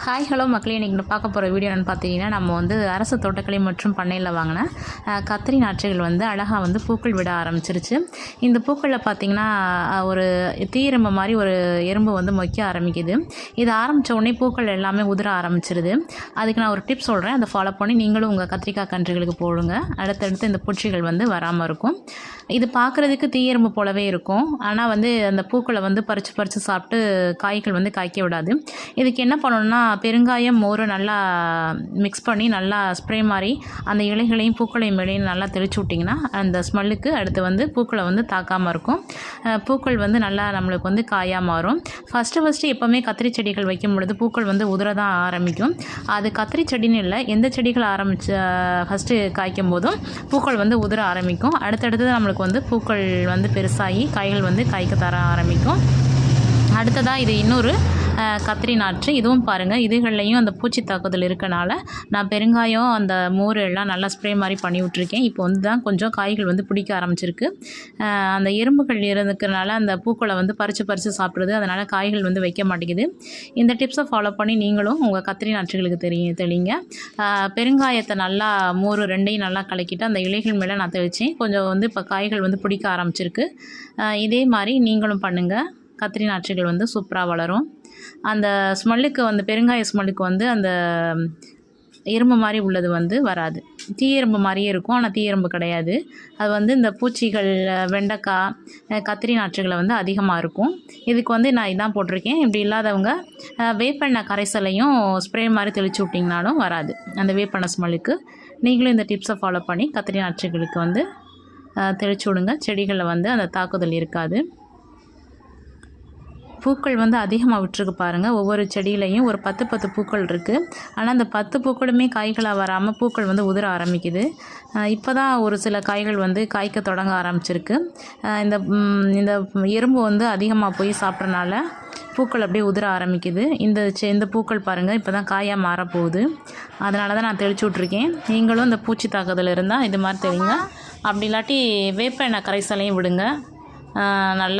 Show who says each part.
Speaker 1: Hi hello மக்களே, இன்றைக்கி நான் பார்க்க போகிற வீடியோ என்னென்னு பார்த்தீங்கன்னா, நம்ம வந்து அரசு தோட்டக்கலை மற்றும் பண்ணையில் வாங்கின கத்திரி நாற்றுகள் வந்து அழகாக வந்து பூக்கள் விட ஆரம்பிச்சிருச்சு. இந்த பூக்களில் பார்த்திங்கன்னா ஒரு தீயெறும்பு மாதிரி ஒரு எறும்பு வந்து மொய்க்க ஆரம்பிக்குது. இது ஆரம்பித்த உடனே பூக்கள் எல்லாமே உதிர ஆரம்பிச்சிருது. அதுக்கு நான் ஒரு டிப்ஸ் சொல்கிறேன், அதை ஃபாலோ பண்ணி நீங்களும் உங்கள் கத்திரிக்காய் கன்றுகளுக்கு போடுங்க. அடுத்தடுத்து இந்த பூச்சிகள் வந்து வராமல் இருக்கும். இது பார்க்குறதுக்கு தீயெறும்பு போலவே இருக்கும், ஆனால் வந்து அந்த பூக்களை வந்து பறித்து சாப்பிட்டு காய்கள் வந்து காய்க்க விடாது. இதுக்கு என்ன பண்ணணும்னா, பெருங்காயம் மோர் நல்லா மிக்ஸ் பண்ணி நல்லா ஸ்ப்ரே மாதிரி அந்த இலைகளையும் பூக்களையும் மேலேயும் நல்லா தெளிச்சு விட்டிங்கன்னா அந்த ஸ்மெல்லுக்கு அடுத்து வந்து பூக்களை வந்து தாக்காமல் இருக்கும். பூக்கள் வந்து நல்லா நம்மளுக்கு வந்து காயாக மாறும். ஃபஸ்ட்டு எப்போவுமே கத்திரி செடிகள் வைக்கும் பொழுது பூக்கள் வந்து உதிர தான் ஆரம்பிக்கும். அது கத்திரி செடின்னு இல்லை, எந்த செடிகள் ஃபஸ்ட்டு காய்க்கும் போதும் பூக்கள் வந்து உதிர ஆரம்பிக்கும். அடுத்தடுத்து நம்மளுக்கு வந்து பூக்கள் வந்து பெருசாகி காய்கள் வந்து காய்க்க தர ஆரம்பிக்கும். அடுத்ததாக இது இன்னொரு கத்திரி நாற்று. இதுவும் பாருங்கள், இதுகள்லையும் அந்த பூச்சி தாக்குதல் இருக்கனால நான் பெருங்காயம் அந்த மோர் எல்லாம் நல்லா ஸ்ப்ரே மாதிரி பண்ணி விட்ருக்கேன். இப்போ வந்து தான் கொஞ்சம் காய்கள் வந்து பிடிக்க ஆரம்பிச்சிருக்கு. அந்த எறும்புகள் இருக்கிறனால அந்த பூக்களை வந்து பறித்து சாப்பிட்றது, அதனால் காய்கள் வந்து வைக்க மாட்டேங்குது. இந்த டிப்ஸை ஃபாலோ பண்ணி நீங்களும் உங்கள் கத்திரி நாற்றுகளுக்கு தெளிங்க. பெருங்காயத்தை நல்லா மோர் ரெண்டையும் நல்லா கலக்கிட்டு அந்த இலைகள் மேலே நான் தெளித்தேன். கொஞ்சம் வந்து இப்போ காய்கள் வந்து பிடிக்க ஆரம்பிச்சிருக்கு. இதே மாதிரி நீங்களும் பண்ணுங்கள். கத்திரி நாற்றுகள் வந்து சூப்பராக வளரும். அந்த ஸ்மெல்லுக்கு வந்து பெருங்காய ஸ்மெல்லுக்கு வந்து அந்த எறும்பு மாதிரி உள்ளது வந்து வராது. தீயெறும்பு மாதிரியே இருக்கும், ஆனால் தீயெறும்பு கிடையாது. அது வந்து இந்த பூச்சிகள் வெண்டைக்காய் கத்திரி நாற்றுகளை வந்து அதிகமாக இருக்கும். இதுக்கு வந்து நான் இதான் போட்டிருக்கேன். இப்படி இல்லாதவங்க வேப்பெண்ணெய் கரைசலையும் ஸ்ப்ரே மாதிரி தெளித்து விட்டிங்கனாலும் வராது அந்த வேப்பெண்ணெய் ஸ்மெல்லுக்கு. நீங்களும் இந்த டிப்ஸை ஃபாலோ பண்ணி கத்திரி நாற்றுகளுக்கு வந்து தெளித்து விடுங்க. செடிகளில் வந்து அந்த தாக்குதல் இருக்காது. பூக்கள் வந்து அதிகமாக விட்டுருக்கு பாருங்கள். ஒவ்வொரு செடியிலையும் ஒரு 10 பூக்கள் இருக்குது. ஆனால் அந்த 10 பூக்களுமே காய்களாக வராமல் பூக்கள் வந்து உதிர ஆரம்பிக்குது. இப்போ தான் ஒரு சில காய்கள் வந்து காய்க்க தொடங்க ஆரம்பிச்சிருக்கு. இந்த எறும்பு வந்து அதிகமாக போய் சாப்பிட்றனால பூக்கள் அப்படியே உதிர ஆரம்பிக்குது. இந்த பூக்கள் பாருங்கள், இப்போ தான் காயாக மாறப்போகுது. அதனால தான் நான் தெளித்து விட்ருக்கேன். நீங்களும் இந்த பூச்சி தாக்குதல் இருந்தால் இது மாதிரி தெளிங்க. அப்படி இல்லாட்டி வேப்ப எண்ணெய் கரைசலையும் விடுங்க. நல்லா